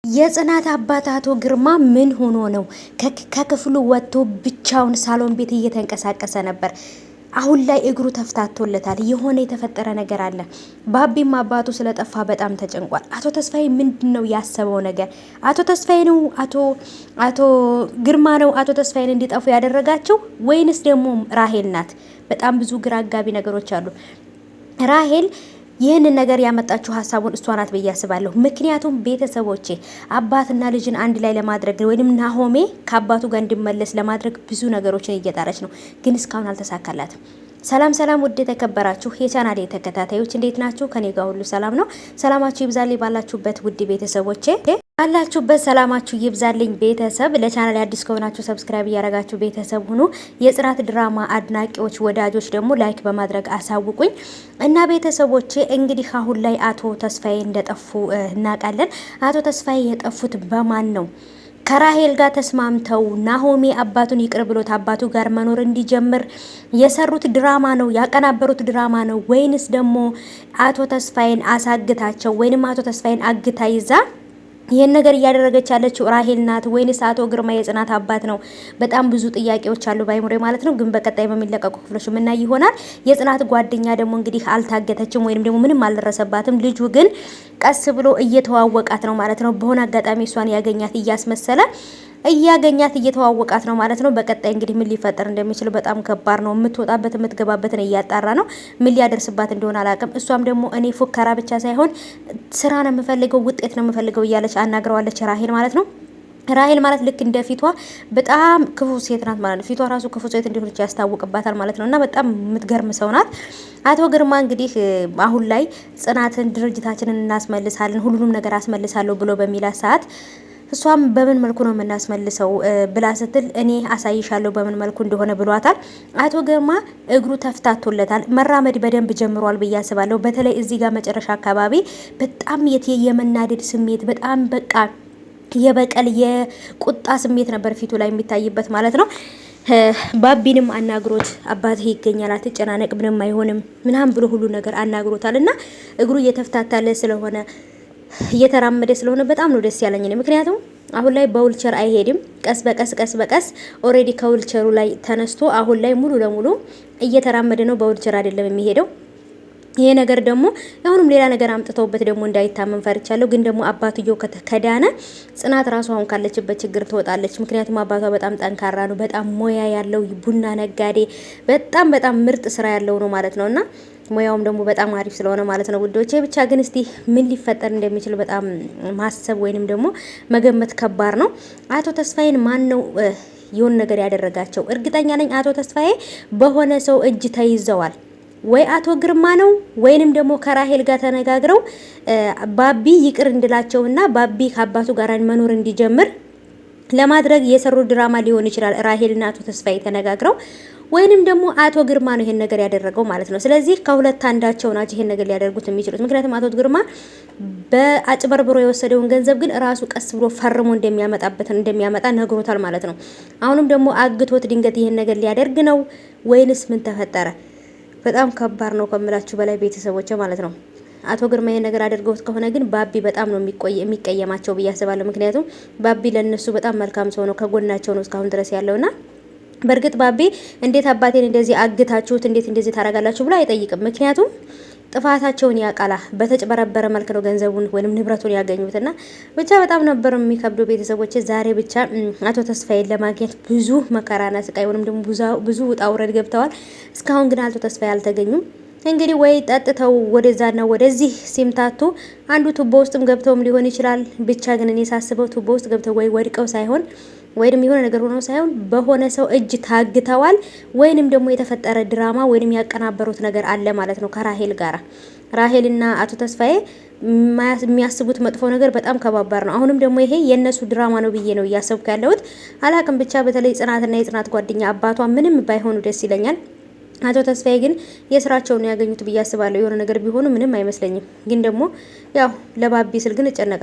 የጽናት አባት አቶ ግርማ ምን ሆኖ ነው ከክፍሉ ወጥቶ ብቻውን ሳሎን ቤት እየተንቀሳቀሰ ነበር? አሁን ላይ እግሩ ተፍታቶለታል። የሆነ የተፈጠረ ነገር አለ። ባቢም አባቱ ስለጠፋ በጣም ተጨንቋል። አቶ ተስፋዬ ምንድነው ያሰበው ነገር? አቶ ተስፋዬ ነው አቶ ግርማ ነው አቶ ተስፋዬን እንዲጠፉ ያደረጋቸው ወይንስ ደግሞ ራሄል ናት? በጣም ብዙ ግራ አጋቢ ነገሮች አሉ። ራሄል ይህንን ነገር ያመጣችው ሀሳቡን እሷ ናት ብዬ አስባለሁ። ምክንያቱም ቤተሰቦቼ አባትና ልጅን አንድ ላይ ለማድረግ ወይንም ናሆሜ ከአባቱ ጋር እንዲመለስ ለማድረግ ብዙ ነገሮችን እየጣረች ነው፣ ግን እስካሁን አልተሳካላትም። ሰላም ሰላም፣ ውድ የተከበራችሁ የቻናሌ ተከታታዮች እንዴት ናችሁ? ከኔ ጋር ሁሉ ሰላም ነው። ሰላማችሁ ይብዛልኝ ባላችሁበት ውድ ቤተሰቦቼ፣ ባላችሁበት ሰላማችሁ ይብዛልኝ። ቤተሰብ ለቻናሌ አዲስ ከሆናችሁ ሰብስክራይብ እያደረጋችሁ ቤተሰብ ሁኑ። የጽናት ድራማ አድናቂዎች ወዳጆች ደግሞ ላይክ በማድረግ አሳውቁኝ እና ቤተሰቦቼ፣ እንግዲህ አሁን ላይ አቶ ተስፋዬ እንደጠፉ እናውቃለን። አቶ ተስፋዬ የጠፉት በማን ነው? ከራሄል ጋር ተስማምተው ናሆሜ አባቱን ይቅር ብሎት አባቱ ጋር መኖር እንዲጀምር የሰሩት ድራማ ነው ያቀናበሩት ድራማ ነው ወይንስ ደግሞ አቶ ተስፋዬን አሳግታቸው ወይንም አቶ ተስፋዬን አግታ ይዛ ይሄን ነገር እያደረገች ያለችው ራሄል ናት ወይንስ አቶ ግርማ የጽናት አባት ነው? በጣም ብዙ ጥያቄዎች አሉ ባይሞሬ ማለት ነው። ግን በቀጣይ በሚለቀቁ ክፍሎች ምናይ ይሆናል። የጽናት ጓደኛ ደግሞ እንግዲህ አልታገተችም ወይንም ደግሞ ምንም አልደረሰባትም። ልጁ ግን ቀስ ብሎ እየተዋወቃት ነው ማለት ነው። በሆነ አጋጣሚ እሷን ያገኛት እያስመሰለ እየተዋወቃት ነው ማለት ነው። በቀጣይ እንግዲህ ምን ሊፈጠር እንደሚችል በጣም ከባድ ነው። የምትወጣበት የምትገባበትን እያጣራ ነው። ምን ሊያደርስባት እንደሆነ አላውቅም። እሷም ደግሞ እኔ ፉከራ ብቻ ሳይሆን ስራ ነው የምፈልገው፣ ውጤት ነው የምፈልገው እያለች አናግረዋለች ራሄል ማለት ነው። ራሄል ማለት ልክ እንደ ፊቷ በጣም ክፉ ሴት ናት ማለት ነው። ፊቷ ራሱ ክፉ ሴት እንደሆነች ያስታውቅባታል ማለት ነው። እና በጣም የምትገርም ሰው ናት። አቶ ግርማ እንግዲህ አሁን ላይ ጽናትን ድርጅታችንን እናስመልሳለን፣ ሁሉንም ነገር አስመልሳለሁ ብሎ በሚላት ሰዓት እሷም በምን መልኩ ነው የምናስመልሰው ብላ ስትል እኔ አሳይሻለሁ በምን መልኩ እንደሆነ ብሏታል። አቶ ግርማ እግሩ ተፍታቶለታል። መራመድ በደንብ ጀምሯል ብዬ አስባለሁ። በተለይ እዚህ ጋር መጨረሻ አካባቢ በጣም የመናደድ ስሜት በጣም በቃ የበቀል የቁጣ ስሜት ነበር ፊቱ ላይ የሚታይበት ማለት ነው። ባቢንም አናግሮት አባትህ ይገኛል አትጨናነቅ ምንም አይሆንም ምናምን ብሎ ሁሉ ነገር አናግሮታል። እና እግሩ እየተፍታታለ ስለሆነ እየተራመደ ስለሆነ በጣም ነው ደስ ያለኝ። ምክንያቱም አሁን ላይ በውልቸር አይሄድም። ቀስ በቀስ ኦሬዲ ከውልቸሩ ላይ ተነስቶ አሁን ላይ ሙሉ ለሙሉ እየተራመደ ነው። በውልቸር አይደለም የሚሄደው። ይሄ ነገር ደግሞ አሁንም ሌላ ነገር አምጥተውበት ደግሞ እንዳይታመም ፈርቻለሁ። ግን ደግሞ አባትየው ከዳነ ጽናት ራሷ አሁን ካለችበት ችግር ትወጣለች። ምክንያቱም አባቷ በጣም ጠንካራ ነው። በጣም ሙያ ያለው ቡና ነጋዴ፣ በጣም ምርጥ ስራ ያለው ነው ማለት ነውና ሙያውም ደግሞ በጣም አሪፍ ስለሆነ ማለት ነው ውዶቼ። ብቻ ግን እስቲ ምን ሊፈጠር እንደሚችል በጣም ማሰብ ወይንም ደግሞ መገመት ከባድ ነው። አቶ ተስፋዬን ማን ነው የሆነ ነገር ያደረጋቸው? እርግጠኛ ነኝ አቶ ተስፋዬ በሆነ ሰው እጅ ተይዘዋል። ወይ አቶ ግርማ ነው ወይንም ደግሞ ከራሄል ጋር ተነጋግረው ባቢ ይቅር እንድላቸውና ባቢ ከአባቱ ጋር መኖር እንዲጀምር ለማድረግ የሰሩ ድራማ ሊሆን ይችላል። ራሄልና አቶ ተስፋዬ ተነጋግረው ወይንም ደግሞ አቶ ግርማ ነው ይሄን ነገር ያደረገው ማለት ነው። ስለዚህ ከሁለት አንዳቸው ናቸው ይሄን ነገር ሊያደርጉት የሚችሉት። ምክንያቱም አቶ ግርማ በአጭበርብሮ የወሰደውን ገንዘብ ግን ራሱ ቀስ ብሎ ፈርሞ እንደሚያመጣ ነግሮታል ማለት ነው። አሁንም ደግሞ አግቶት ድንገት ይሄን ነገር ሊያደርግ ነው ወይንስ ምን ተፈጠረ? በጣም ከባድ ነው ከምላችሁ በላይ ቤተሰቦች ማለት ነው። አቶ ግርማ ይሄን ነገር አድርገውት ከሆነ ግን ባቢ በጣም ነው የሚቀየማቸው ብዬ አስባለሁ። ምክንያቱም ባቢ ለነሱ በጣም መልካም ሰው ነው፣ ከጎናቸው ነው እስካሁን ድረስ ያለውና በእርግጥ ባቢ እንዴት አባቴን እንደዚህ አግታችሁት እንዴት እንደዚህ ታረጋላችሁ ብሎ አይጠይቅም። ምክንያቱም ጥፋታቸውን ያቃላ በተጨበረበረ መልክ ነው ገንዘቡን ወይንም ንብረቱን ያገኙትና ብቻ በጣም ነበር የሚከብዱ ቤተሰቦች። ዛሬ ብቻ አቶ ተስፋዬን ለማግኘት ብዙ መከራና ስቃይ ወይንም ደግሞ ብዙ ውጣ ውረድ ገብተዋል። እስካሁን ግን አቶ ተስፋዬ አልተገኙም። እንግዲህ ወይ ጠጥተው ወደዛና ወደዚህ ሲምታቱ አንዱ ቱቦ ውስጥም ገብተውም ሊሆን ይችላል። ብቻ ግን እኔ ሳስበው ቱቦ ውስጥ ገብተው ወይ ወድቀው ሳይሆን ወይንም የሆነ ነገር ሆኖ ሳይሆን በሆነ ሰው እጅ ታግተዋል። ወይንም ደግሞ የተፈጠረ ድራማ ወይንም ያቀናበሩት ነገር አለ ማለት ነው ከራሄል ጋራ። ራሄልና አቶ ተስፋዬ የሚያስቡት መጥፎ ነገር በጣም ከባባር ነው። አሁንም ደግሞ ይሄ የነሱ ድራማ ነው ብዬ ነው እያሰብኩ ያለሁት። አላቅም ብቻ በተለይ ጽናትና የጽናት ጓደኛ አባቷ ምንም ባይሆኑ ደስ ይለኛል። አቶ ተስፋዬ ግን የስራቸውን ያገኙት ብዬ አስባለሁ። የሆነ ነገር ቢሆኑ ምንም አይመስለኝም። ግን ደግሞ ያው ለባቢ ስል ግን እጨነቃለሁ።